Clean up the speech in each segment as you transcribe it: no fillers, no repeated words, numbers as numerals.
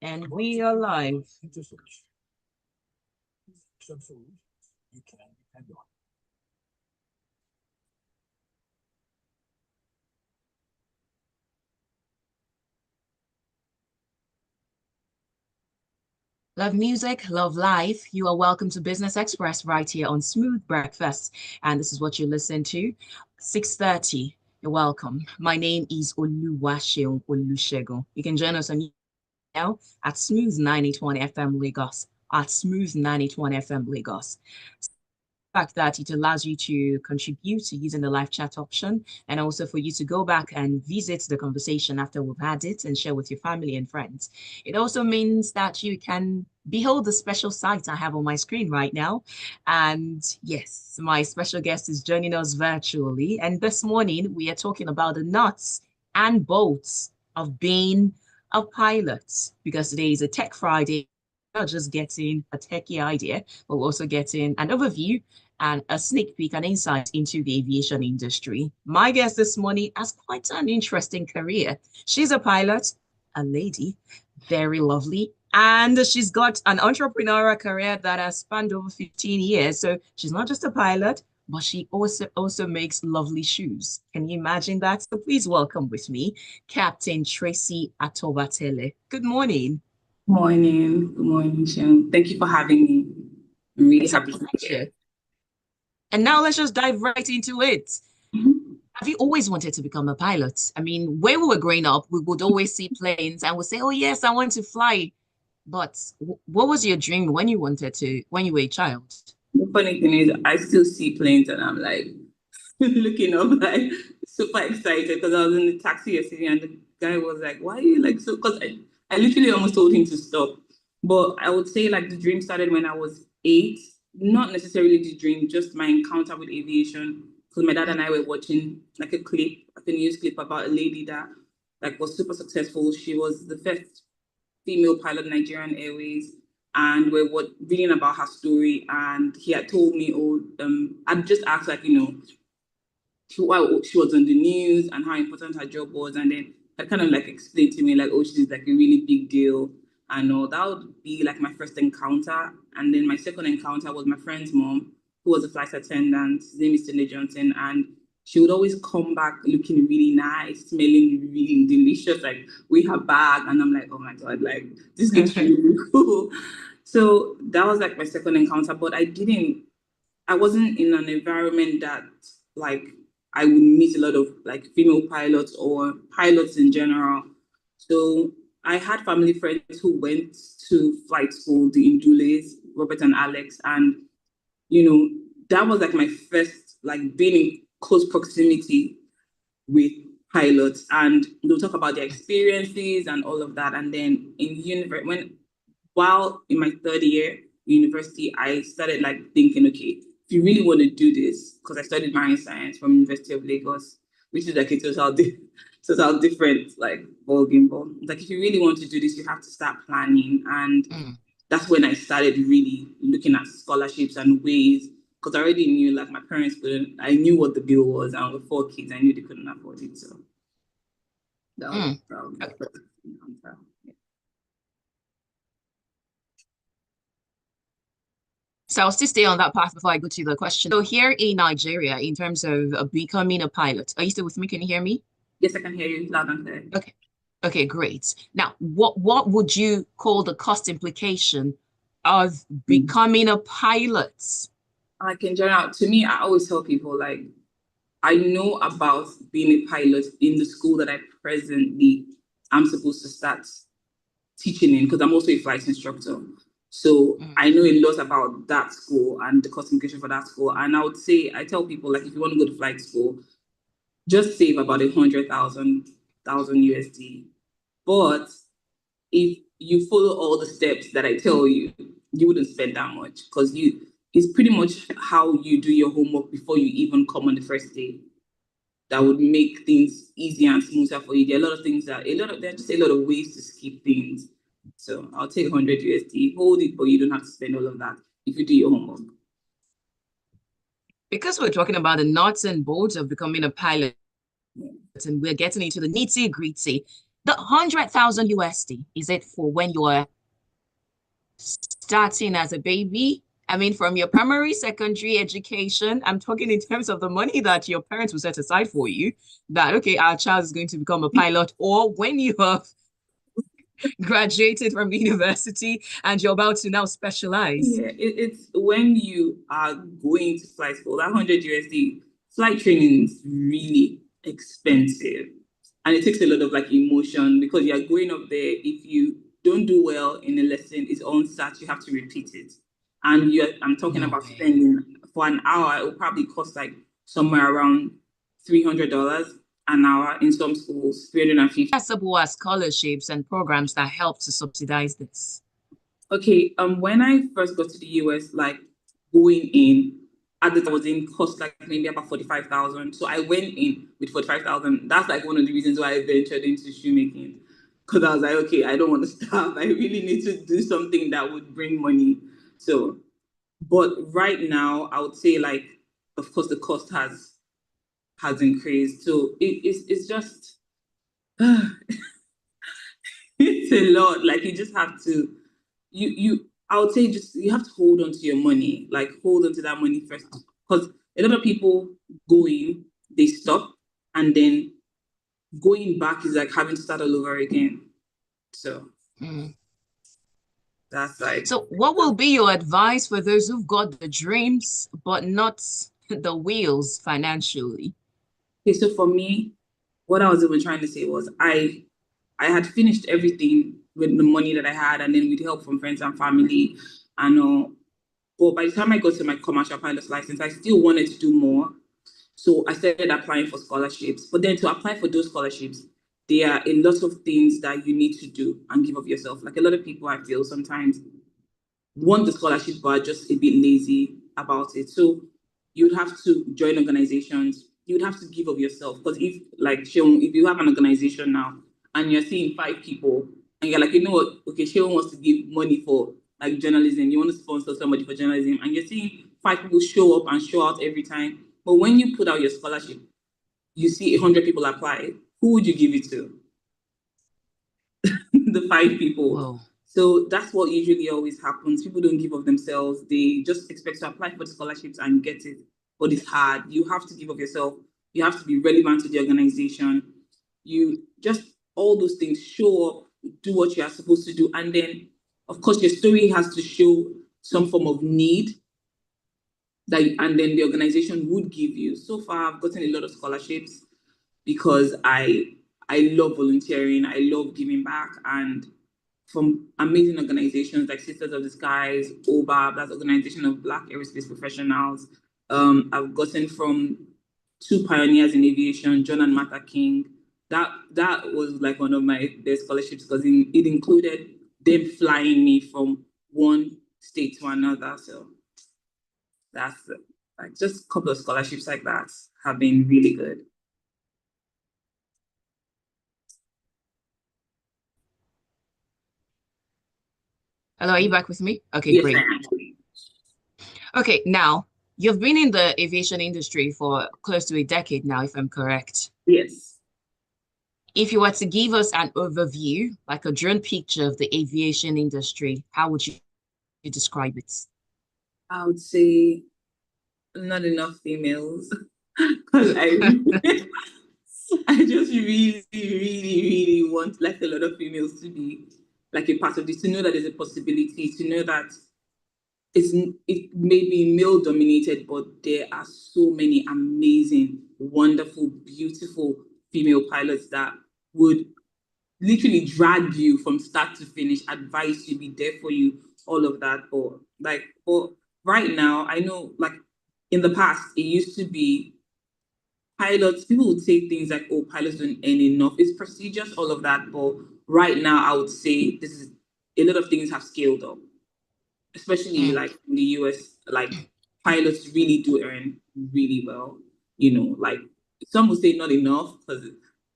And we are live. Love music, love life. You are welcome to Business Express right here on Smooth Breakfast. And this is what you listen to. 6:30. You're welcome. My name is Oluwaseun. You can join us on now at Smooth 9020 FM Lagos. At Smooth 9020 FM Lagos. Fact that it allows you to contribute to using the live chat option, and also for you to go back and visit the conversation after we've had it and share with your family and friends. It also means that you can behold the special sight I have on my screen right now. And yes, my special guest is joining us virtually. And this morning we are talking about the nuts and bolts of being a pilot, because today is a Tech Friday. Not just getting a techie idea, but we're also getting an overview and a sneak peek and insight into the aviation industry. My guest this morning has quite an interesting career. She's a pilot, a lady, very lovely, and she's got an entrepreneurial career that has spanned over 15 years. So she's not just a pilot, but she also makes lovely shoes. Can you imagine that? So please welcome with me, Captain Tracy Atobatele. Good morning. Morning. Good morning, Sean. Thank you for having me. I'm really happy to be here. And now let's just dive right into it. Mhm. Have you always wanted to become a pilot? I mean, when we were growing up, we would always see planes and would say, oh, yes, I want to fly. But what was your dream when you wanted to, when you were a child? The funny thing is, I still see planes and I'm like looking up, like super excited because I was in the taxi yesterday and the guy was like, why are you like so? Because I literally almost told him to stop. But I would say like the dream started when I was 8. Not necessarily the dream, just my encounter with aviation. Because my dad and I were watching like a clip, like a news clip about a lady that like was super successful. She was the first female pilot in Nigerian Airways, and we're reading about her story. And he had told me, I'd just asked like, why she was on the news and how important her job was, and then that kind of like explained to me like, oh, she's like a really big deal. And all that would be like my first encounter. And then my second encounter was my friend's mom, who was a flight attendant. His name is Cindy Johnson, and she would always come back looking really nice, smelling really delicious, like with her bag. And I'm like, oh my God, like this looks really cool. So that was like my second encounter, but I wasn't in an environment that like I would meet a lot of like female pilots or pilots in general. So I had family friends who went to flight school, the Indules, Robert and Alex, and that was like my first like being in close proximity with pilots, and they'll talk about their experiences and all of that. And then while in my third year university, I started like thinking, okay, if you really want to do this, because I studied marine science from University of Lagos, which is like a total different like ball game. But like if you really want to do this, you have to start planning, and that's when I started really looking at scholarships and ways. Because I already knew like my parents couldn't. I knew what the bill was, and with 4 kids, I knew they couldn't afford it. So that was probably the first encounter. So I'll still stay on that path before I go to the question. So here in Nigeria, in terms of becoming a pilot, are you still with me? Can you hear me? Yes, I can hear you loud and clear. Okay. Okay, great. Now, what would you call the cost implication of becoming a pilot? Like in general, to me, I always tell people like I know about being a pilot in the school that I presently am supposed to start teaching in, because I'm also a flight instructor. So I know a lot about that school and the cost implication for that school. And I tell people like if you want to go to flight school, just save about 100,000 USD. But if you follow all the steps that I tell you, you wouldn't spend that much, because it's pretty much how you do your homework before you even come on the first day that would make things easier and smoother for you. There are a lot of things there are just a lot of ways to skip things. So I'll take 100 USD, hold it, but you don't have to spend all of that if you do your homework. because we're talking about the nuts and bolts of becoming a pilot, Yeah. and we're getting into the nitty gritty. The 100,000 USD, is it for when you're starting as a baby? I mean, from your primary, secondary education, I'm talking in terms of the money that your parents will set aside for you, that, okay, our child is going to become a pilot, or when you have graduated from university and you're about to now specialize. Yeah, it's when you are going to flight school, that 100 USD flight training is really expensive. And it takes a lot of like emotion because you're going up there. If you don't do well in a lesson, it's on start, you have to repeat it. And I'm talking No about way. spending for an hour, it will probably cost like somewhere around $300 an hour in some schools, 350. Accessible as scholarships and programs that help to subsidize this. Okay, when I first got to the US, like going in, at the time I was in cost like maybe about 45,000. So I went in with 45,000. That's like one of the reasons why I ventured into shoemaking. Because I was like, okay, I don't want to stop. I really need to do something that would bring money. So, but right now, I would say like, of course, the cost has increased. So it's just it's a lot. Like you just have to I would say just you have to hold on to your money, like hold on to that money first. Because a lot of people go in, they stop, and then going back is like having to start all over again. So Mm. that's like So, what will be your advice for those who've got the dreams but not the wheels financially? okay, so for me, what I was even trying to say was I had finished everything with the money that I had and then with help from friends and family and but by the time I got to my commercial pilot's license, I still wanted to do more. So I started applying for scholarships. But then to apply for those scholarships, there are a lot of things that you need to do and give of yourself. Like a lot of people I feel sometimes want the scholarship but are just a bit lazy about it. So you'd have to join organizations. You'd have to give of yourself. Because if like Sheon, if you have an organization now and you're seeing 5 people and you're like, you know what, okay, Sheon wants to give money for like journalism, you want to sponsor somebody for journalism, and you're seeing 5 people show up and show out every time. But when you put out your scholarship, you see 100 people apply. Who would you give it to? The 5 people. Whoa. So that's what usually always happens. People don't give of themselves. They just expect to apply for the scholarships and get it. But it's hard. You have to give of yourself. You have to be relevant to the organization. You just all those things show up, do what you are supposed to do. And then, of course, your story has to show some form of need that, and then the organization would give you. So far, I've gotten a lot of scholarships because I love volunteering, I love giving back, and from amazing organizations like Sisters of the Skies, OBAB, that's Organization of Black Aerospace Professionals. I've gotten from 2 pioneers in aviation, John and Martha King. That was like one of my best scholarships because it included them flying me from one state to another. So that's like just a couple of scholarships like that have been really good. Hello, are you back with me? Okay, Yes, I great. am. Okay, now you've been in the aviation industry for close to a decade now, if I'm correct. Yes. If you were to give us an overview, like a drone picture of the aviation industry, how would you describe it? I would say not enough females. Because I just really, really, really want like a lot of females to be like a part of this, to know that there's a possibility, to know that it may be male dominated, but there are so many amazing, wonderful, beautiful female pilots that would literally drag you from start to finish, advise you, be there for you, all of that. But right now, I know like in the past, it used to be pilots, people would say things like, oh, pilots don't earn enough. It's prestigious, all of that. But right now, I would say this is a lot of things have scaled up, especially Mm. like in the US, like pilots really do earn really well. Like some would say not enough because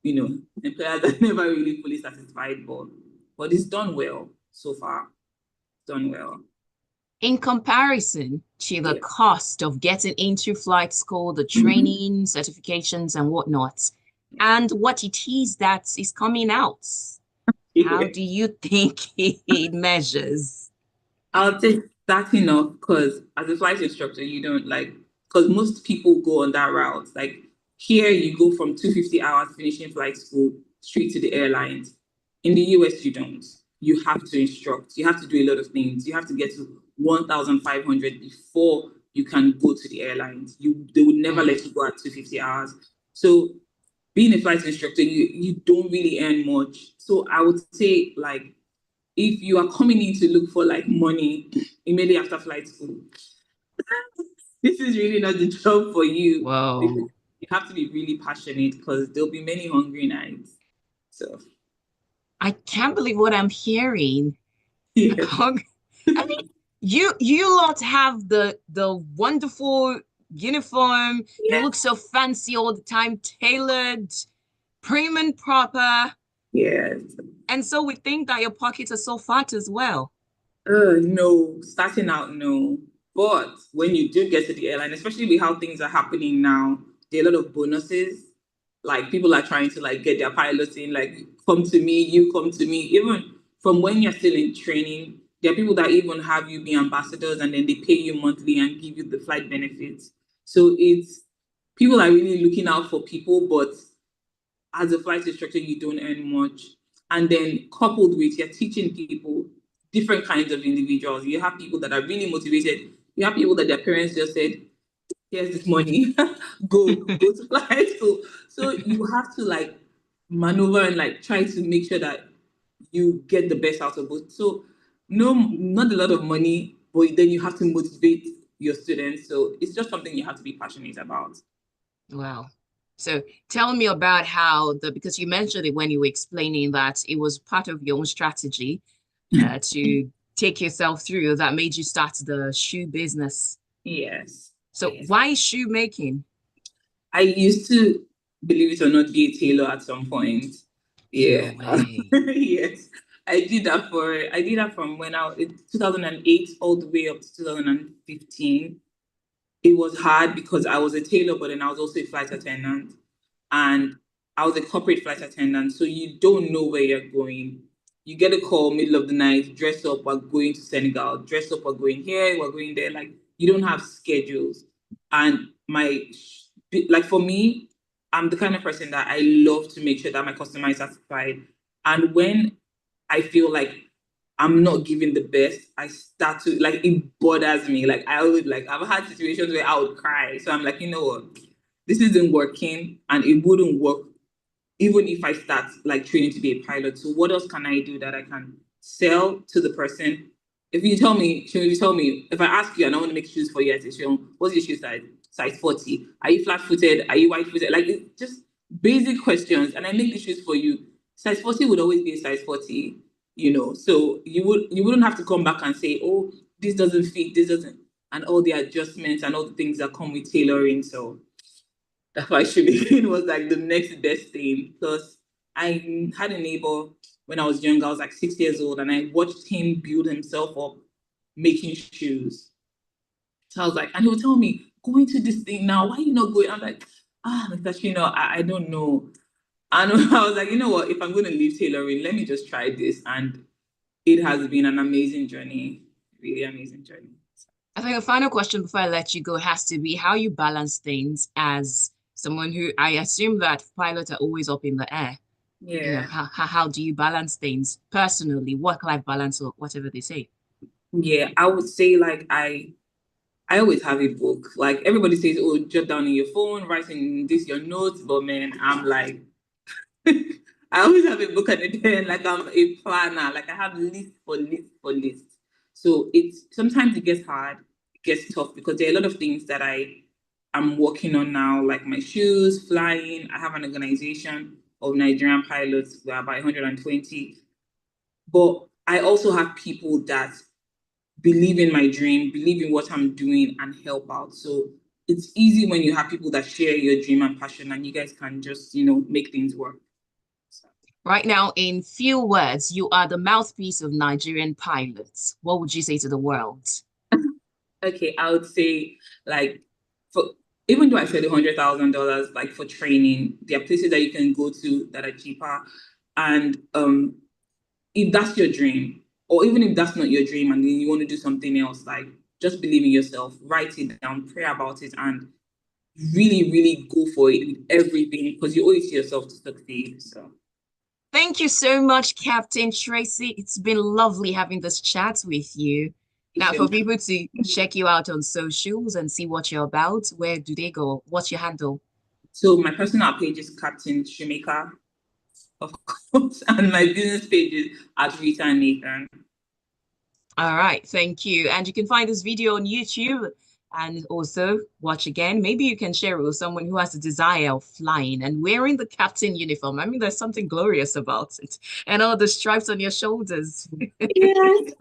employers are never really fully satisfied, but it's done well so far. Done well. In comparison to the Yeah. cost of getting into flight school, the Mhm. training, certifications, and whatnot, and what it is that is coming out, how Yeah. do you think it measures? I'll take starting off because as a flight instructor, you don't like because most people go on that route. Like here, you go from 250 hours finishing flight school straight to the airlines. In the US, you don't. You have to instruct. You have to do a lot of things. You have to get to 1,500 before you can go to the airlines. They would never Mm, let you go at 250 hours. So being a flight instructor, you don't really earn much. So I would say like if you are coming in to look for like money immediately after flight school, this is really not the job for you because whoa. you have to be really passionate because there'll be many hungry nights. So I can't believe what I'm hearing. yes, I mean, you lot have the wonderful uniform. You yeah, look so fancy all the time, tailored, prim and proper. yes. And so we think that your pockets are so fat as well. No, starting out, no. But when you do get to the airline, especially with how things are happening now, there are a lot of bonuses. Like people are trying to like get their pilots in, like come to me, you come to me. Even from when you're still in training, there are people that even have you be ambassadors and then they pay you monthly and give you the flight benefits. So it's people are really looking out for people, but as a flight instructor, you don't earn much. And then coupled with you're teaching people different kinds of individuals. You have people that are really motivated. You have people that their parents just said, here's this money, go to flight school. So you have to like maneuver and like try to make sure that you get the best out of both. So no, not a lot of money, but then you have to motivate your students. So it's just something you have to be passionate about. Wow. So tell me about how because you mentioned it when you were explaining that it was part of your own strategy to take yourself through that made you start the shoe business. Yes. So Yes. why shoe making? I used to, believe it or not, be a tailor at some point. No Yeah. way. Yes. I did that from when I was in 2008 all the way up to 2015. It was hard because I was a tailor, but then I was also a flight attendant. And I was a corporate flight attendant. So you don't know where you're going. You get a call middle of the night, dress up, we're going to Senegal, dress up, we're going here, we're going there. Like you don't have schedules. And like for me, I'm the kind of person that I love to make sure that my customer is satisfied. And when I feel like I'm not giving the best, I start to like it bothers me. Like I always like I've had situations where I would cry. So I'm like, you know what? This isn't working and it wouldn't work even if I start like training to be a pilot. So what else can I do that I can sell to the person? If you tell me, Sean, you tell me, if I ask you and I want to make shoes for you, I say, Sean, what's your shoe size? Size 40. Are you flat footed? Are you white footed? Like it's just basic questions. And I make the shoes for you. Size 40 would always be a size 40, you know. So you wouldn't have to come back and say, oh, this doesn't fit, this doesn't, and all the adjustments and all the things that come with tailoring. So that's why shoemaking was like the next best thing. Plus, I had a neighbor when I was young. I was like 6 years old, and I watched him build himself up making shoes. So I was like, and he would tell me, "Go into this thing now. Why are you not going?" I'm like, Mr. Chino, I don't know. And I was like, you know what? If I'm going to leave tailoring, let me just try this. And it has been an amazing journey, really amazing journey. I think the final question before I let you go has to be how you balance things as someone who I assume that pilots are always up in the air. You know, Yeah, how do you balance things personally, work-life balance or whatever they say? yeah. I would say like I always have a book. Like everybody says, oh, jot down in your phone, writing this your notes. But man, I'm like, I always have a book at the end. Like I'm a planner. Like I have list for list for list. So it's sometimes it gets hard, it gets tough because there are a lot of things that I am working on now, like my shoes, flying. I have an organization of Nigerian pilots. We're about 120. But I also have people that believe in my dream, believe in what I'm doing, and help out. So it's easy when you have people that share your dream and passion, and you guys can just, make things work. So, Right now, in few words, you are the mouthpiece of Nigerian pilots. What would you say to the world? Okay, I would say like for even though I said $100,000 like for training, there are places that you can go to that are cheaper. And if that's your dream, or even if that's not your dream and then you want to do something else, like just believe in yourself, write it down, pray about it, and really, really go for it with everything because you owe it to yourself to succeed. So Thank you so much, Captain Tracy. It's been lovely having this chat with you. Now, for people to check you out on socials and see what you're about, where do they go? What's your handle? so my personal page is Captain Shoemaker, of course, and my business page is at Rita and Nathan. All right, thank you. And you can find this video on YouTube and also watch again. Maybe you can share it with someone who has a desire of flying and wearing the captain uniform. I mean, there's something glorious about it. And all the stripes on your shoulders. Yes.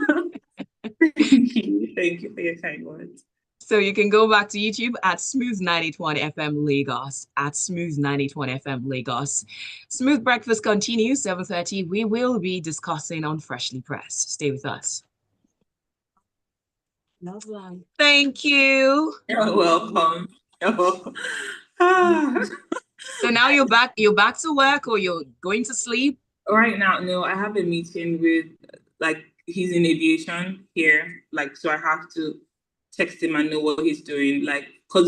Thank you. Thank you for your kind words. So you can go back to YouTube at Smooth 981 FM Lagos, at Smooth 981 FM Lagos. Smooth Breakfast continues, 7:30. We will be discussing on Freshly Pressed. Stay with us. Lovely. Thank you. You're welcome. You're welcome. Ah. So now you're back to work or you're going to sleep? Right now, no, I have a meeting with like he's in aviation here, like so I have to text him and know what he's doing, like because